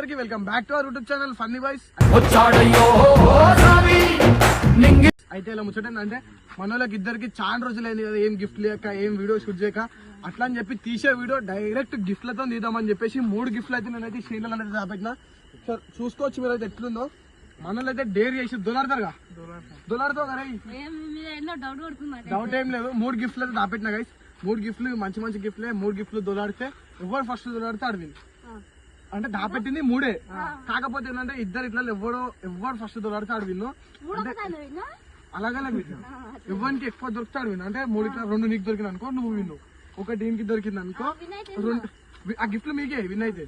అందరికి welcome back to our YouTube channel funny boys. అయితే ఇలా ముచ్చటంటే మన వాళ్ళకి ఇద్దరికి చాలా రోజులైంది కదా ఏం గిఫ్ట్ లేక ఏం వీడియో షూట్ చేయక, అట్లా అని చెప్పి తీసే వీడియో డైరెక్ట్ గిఫ్ట్లతో తీద్దామని చెప్పేసి 3 గిఫ్ట్లు అయితే నేనైతే శ్రీలలో అనేది దాపెట్టినా. సో చూసుకోవచ్చు మీరైతే ఎట్లుందో. మనలో అయితే డేర్ చేసి దొలాడతారుగా, దొలాడుతావు కదా, డౌట్ ఏం లేదు. 3 గిఫ్ట్లు అయితే దాపెట్టినా గైస్. 3 గిఫ్ట్లు మంచి మంచి గిఫ్ట్లే. 3 గిఫ్ట్లు దొలాడితే ఎవరు ఫస్ట్ దొలాడితే ఆడవింది. అంటే దాపెట్టింది 3, కాకపోతే ఏంటంటే ఇద్దరు ఇట్లా ఎవరు ఫస్ట్ దొలాడితే ఆడవిన్ను. అంటే అలాగే ఎవరికి ఎక్కువ దొరుకుతాడు విన్. అంటే 3 ఇట్లా 2 నీకు దొరికింది అనుకో, నువ్వు విన్ను. 1 టీంకి దొరికింది అనుకో, 2 ఆ గిఫ్ట్లు మీకే విన్ అయితే.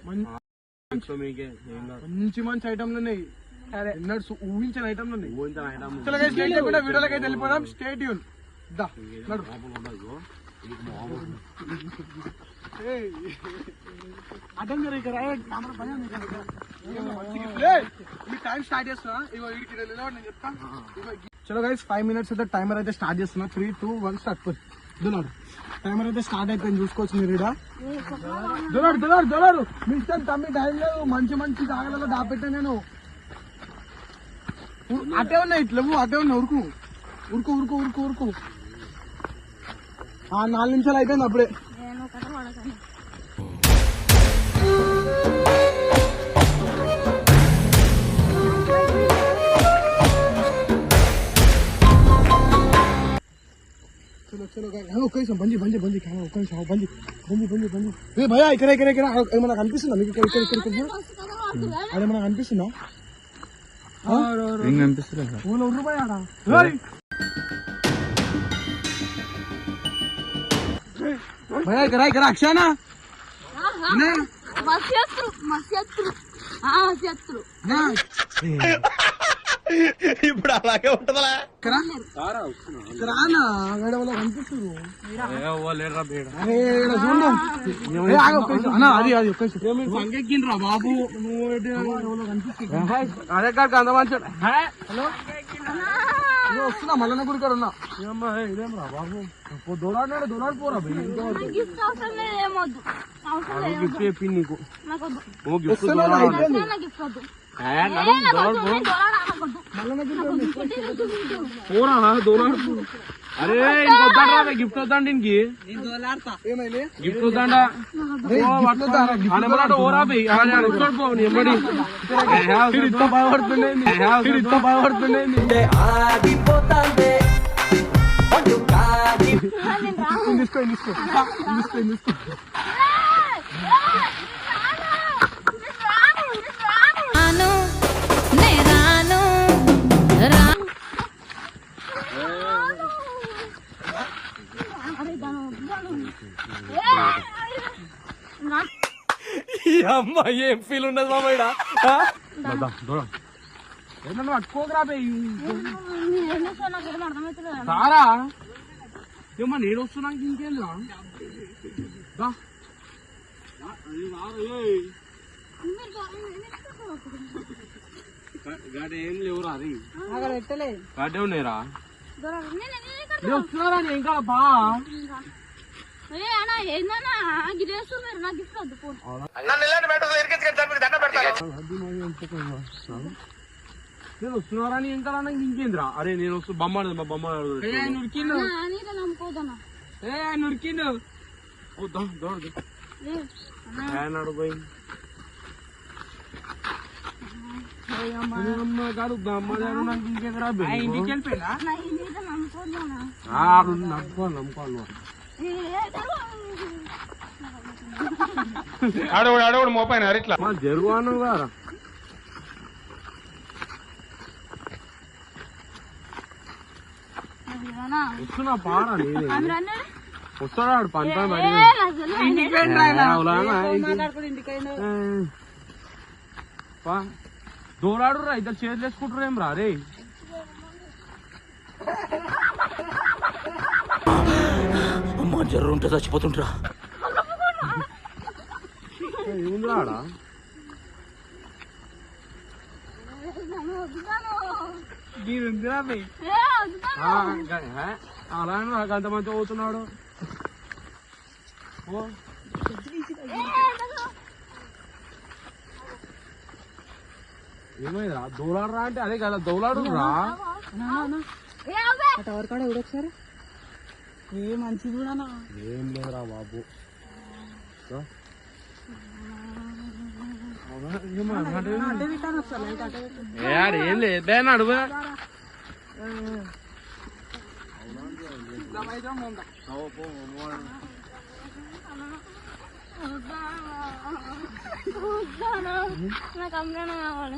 మంచి మంచి ఐటమ్లు ఉన్నాయి, ఊహించిన ఐటమ్లు ఉన్నాయి. వీడియోలకి అయితే వెళ్ళిపోదాం. Stay tune. టైం స్టార్ట్ చేస్తున్నా. చలో గైస్ 5 minutes అయితే టైమర్ అయితే స్టార్ట్ చేస్తున్నా. 3, 2, 1 స్టార్ట్. దొలాడు టైమర్ అయితే స్టార్ట్ అయిపోయింది, చూసుకోవచ్చు మీరు. దొలాడు మిస్టర్ తమ్మి, టైం లేదు. మంచి మంచి జాగ్రత్తలో దాపెట్టా నేను. అటే ఉన్నాయి ఇట్లా, అటే ఉన్నాయి. ఉరుకు 4 నిమిషాలు అయిపోయింది అప్పుడే. బండి భయ్యా, ఇక్కడ ఏమన్నా కనిపిస్తుందా మీకు? అదేమన్నా కనిపిస్తుందా? భయ్యా ఇక్కడ అక్షానా ఇప్పుడు అలాగే ఉంటదా? సంకెక్కిండ్రా బాబు. అదే కాదు అంత మంచి. హలో వస్తున్నా, మల్లన్న గుడి కాడ ఉన్నా. ఇదేమరా బాబు, దొలాడిపోరా గిఫ్ట్ చెప్పి నీకు. అరే ఇంకొద్దా గిఫ్ట్ వద్దండి ఇంకి. గిఫ్ట్ వద్దండా ఓరా భయపడుతుండే. తీసుకో అమ్మా, ఏం ఫీల్ ఉండదు మామ. ఏమన్నా పట్టుకోకరా సారా. ఏమన్నా నేను వస్తున్నా ఇంకేంద్రా. గాడి ఏం లేవురా, అది గాడే ఉన్నాయిరా. వస్తున్నారా ఇంకా బా. నేను వస్తున్నారా ఇంకా ఇంకేంద్రా. అరే నేను వస్తు బొమ్మ నుడికిండు. అడుగు కాదు బొమ్మ ఇంకేంద్రా. ఇంటికి వెళ్ళిపోయినా నమ్ముకోవాలి. ఆడవాడు మోపైన ఇట్లా జరుగును గారా. వస్తున్నా పారా, వస్తాడు పని దూరాడు రా. ఇద్దరు చేతులు వేసుకుంటారు ఏం రా. రే అమ్మా, జర్రు ఉంటే చచ్చిపోతుంటరా. ఏముంది ఆడ? అలా నాకు అంత మంచి అవుతున్నాడు. ఏమైందా దోలాడరా అంటే అదే కదా దోలాడు రా టవర్ కాడ ఎవడు ఒకసారి ఏ మంచిది కూడా ఏం లేదురా బాబు ఏం లేదు అడుగు నాకు అమ్మాయి కావాలి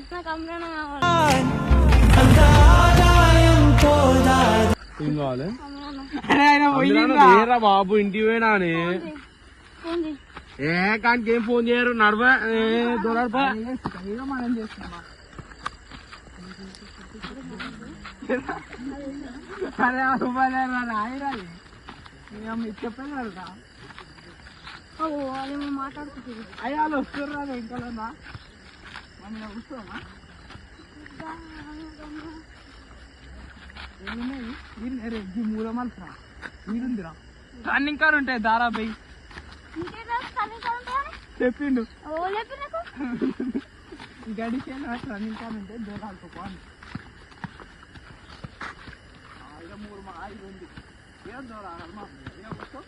ఏం కావాలి లేరా బాబు ఇంటికి పోయినా అని ఏ కానికి ఏం ఫోన్ చేయరు నడవ దొరపా మనం చేస్తున్నామా అరే రాయరా చెప్పాను కదా మాట్లాడుకుంటుంది అయ్యా వాళ్ళు వస్తుర్రా ఇంకా మనం వస్తామా మూలమల్సరా మీరుందిరా రన్నింగ్ కార్ ఉంటాయి దారాబాయి చెప్పిండు గడికి రన్నింగ్ కార్ ఉంటే దూరాలతో పోను మూడు మా ఐదు ఉంది ఏం దూరాలమ్మా ఏం వస్తావు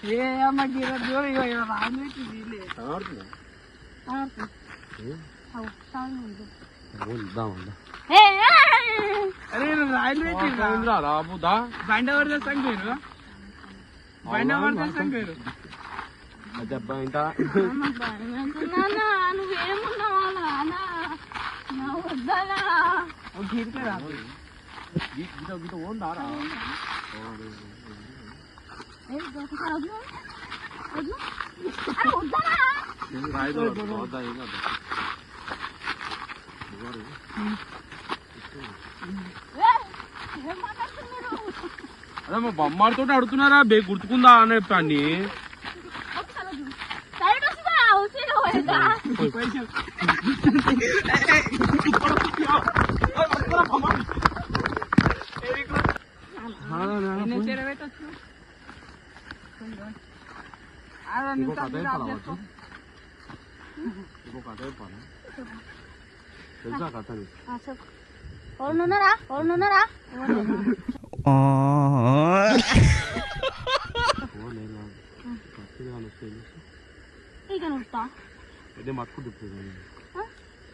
ఏ అమ్మ గిర దూరం రాజు రాబుదా బండి ఎవరు తెస్తాను పేరు బండి ఎవరు తెస్తాను పేరు దెబ్బ ఇంటా గీత ఓందారా అదే మా బొమ్మతో అడుగుతున్నారా బే గుర్తుకుందా అని చెప్పండి తెలుసా కథ ఎవరున్నారా ఇక నువ్వుతా అదే మట్టుకు దుక్కుతుంది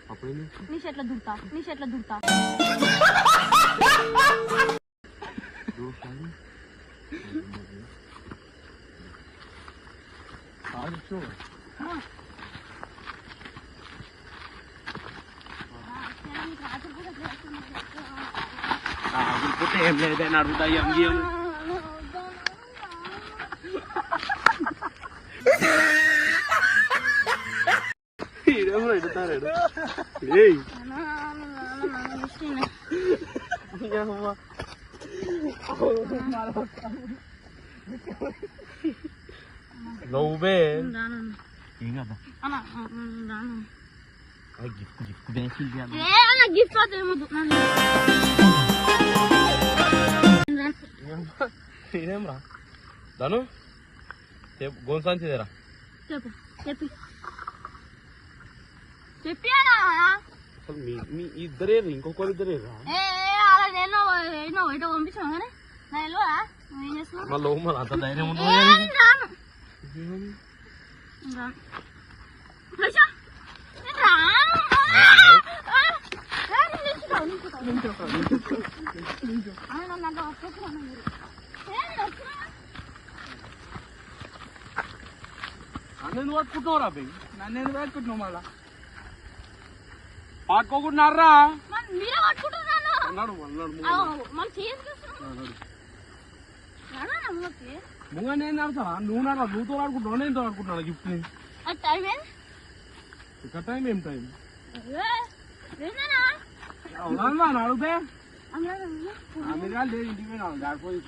అప్పుడే నీ చెట్ల దుడతా ఏం లేదని అడుగుతా ఏం నువ్వే గిఫ్ట్ ఏం రా దాను గోన్సాంచిదేరా చెప్పి అసలు మీ ఇద్దరే ఇంకొకరు ఇద్దరే రా ఇటు పంపించాను కానీ ఏం చేస్తున్నావు మళ్ళీ మరి అంత ధైర్యం నన్ను పట్టుకుంటున్నారా బై నన్ను పట్టుకుంటున్నావు మళ్ళా పట్టుకోకుంటున్నారా మీరే పట్టుకుంటున్నాను అన్నాడు ముంగ నేను ఆడతారా నువ్వు నువ్వుతో ఆడుకుంటున్నావు నేను ఆడుకుంటున్నాను గిఫ్ట్ ని ఇక టైం ఏం టైం అవునా అడిగితే అమెరికాలు లేదు ఇంటికి పోయినా దాడిపోయి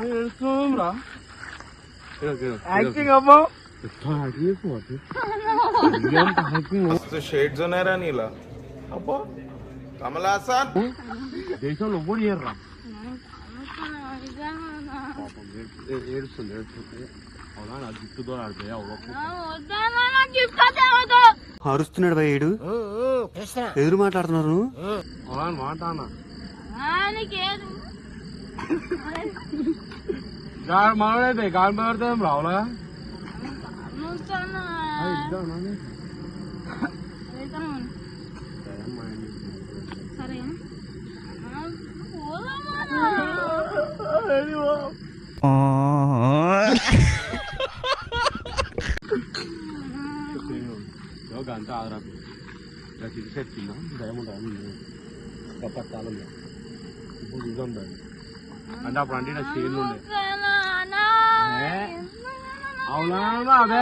ఏడుస్తున్నావురా? యాక్టింగ్ అబ్బా షేడ్స్ ఉన్నాయరా నీలా అబ్బో కమల్ హాసన్ దేశంలో ఎవ్వరు చేయర్రా ఏడుస్తుంది అవునా నా జుట్టుతో ఆడితే అరుస్తున్నాడు భయ్యుడు ఎదురు మాట్లాడుతున్నారు అవునా మాట అన్న మావాడైతే గాలి పడతాం రావులా అంతా ఆదరా తిరిగిసెట్టిందా డైమండ్ పట్టాలి ఇప్పుడు చూద్దాం దాన్ని అంటే అప్పుడు అంటే నా షేర్లు ఉండే అవునా అదే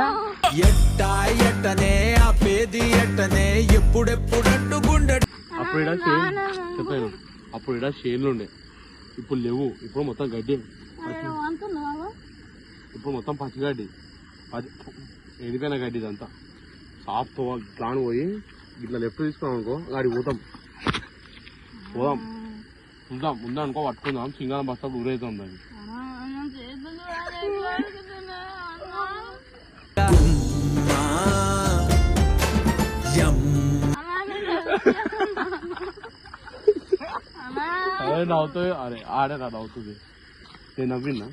ఎట్టా ఎట్టనే ఆపేది ఎట్టనే ఎప్పుడెప్పుడంటూ గుండె అప్పుడు ఇక్కడ షేర్ చెప్పాను అప్పుడు ఇక్కడ షేర్లు ఉండే ఇప్పుడు లేవు ఇప్పుడు మొత్తం గడ్డి ఇప్పుడు మొత్తం పచ్చిగడ్డి ఎండిపోయిన గడ్డి ఇదంతా సాఫ్ట్ ప్లాన్ పోయి ఇట్లా లెఫ్ట్ తీసుకున్నాం అనుకో గాడి పోతాం చూద్దాం ఉందనుకో పట్టుకుందాం సింగారం బస్తా ఊరైతుంది దాన్ని అదే నవ్వుతుంది అరే ఆడే నా నవ్వుతుంది నేను నవ్విన్నా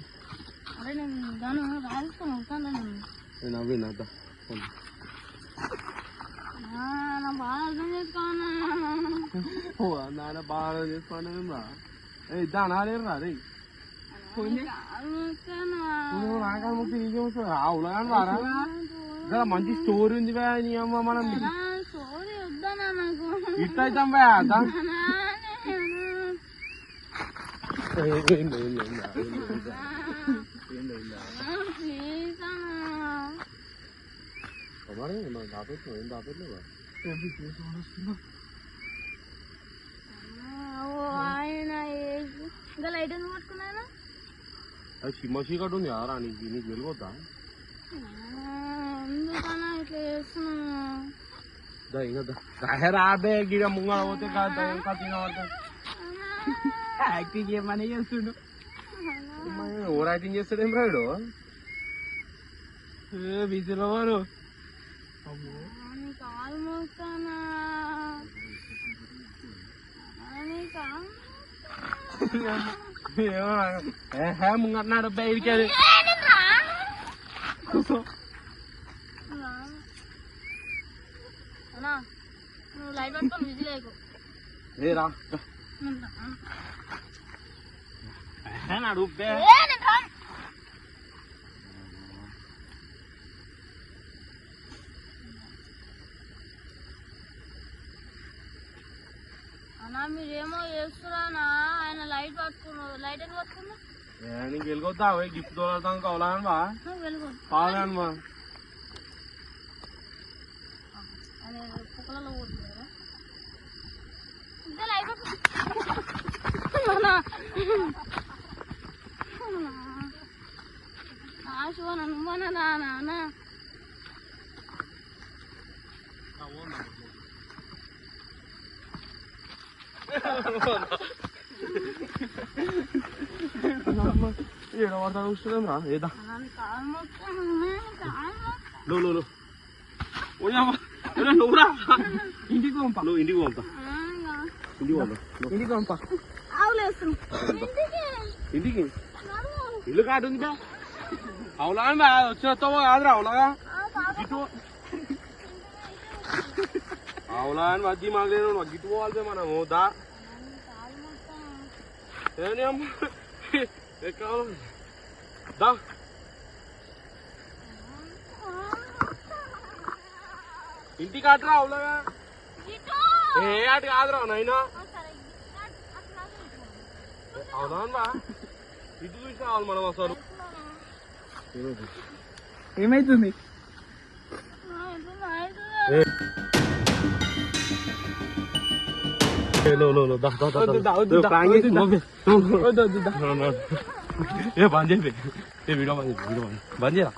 నేను నవ్విన్నా నాన్న బాగా చేసుకోండి దాని ఆడేరా రే నాకముక్తి నీకే వస్తుంది ఆవులా కానీ రారా ఇక్కడ మంచి స్టోరీ ఉంది బా నీ అమ్మ మనం ఇట్ అవుతాం బా ఏం దాపెట్లేవా ఇంకా లైట్ ఎందుకు పట్టుకున్నాను అది చిమ్మ చీకటి ఉంది రా నీకు వెళ్ళిపోతా ఎందుకన్నా ఇట్లా చేస్తున్నాను రాబే గిడ ముంగడ పోతే తినబడతా యాక్టింగ్ ఏమని చేస్తుండు ఓవర్ యాక్టింగ్ చేస్తాడేం రాడు బిజీలో వారు కాలు మోస్తానా ముంగన్నాడు బయటికి నువ్వు లైట్ పట్టుకొని బిజీ లేకు ఏరా అడుగుబే అన్నా మీరేమో చేస్తున్నారా ఆయన లైట్ పట్టుకున్నావు లైట్ ఎందుకు పట్టుకున్నా నీకు వెళ్ళిపోతా గిఫ్ట్ తోలుతాం కావాలని బా వెళ్ళిపో కావాలని బా ఆయన కుక్కలలో పోతున్నారా ఇంకా లైట్ పట్టుకున్నా నువ్వనా నాన్న ఏడవడతా చూస్తున్నాం రా ఏదా నువ్వురా ఇంటికి పంపా నువ్వు ఇంటికి పంపా ఇంటికి పంపా ఇంటికి ఇల్లు కాదు ఉంది అవులా వచ్చినతో కాదురా అవులాగా ఇటు అవులా అని మధ్య మాగలేదు గిట్టు పోవాలి మనము దా దా ఇంటికి అట్రా అవులాగా ఏ అటు కాదురా నైనా అవునా బా ఇటు చూసి కావాలి మనం అసలు ఏమైతుంది ఏ బంద్ చేయి వీడియో బంద్ చేయరా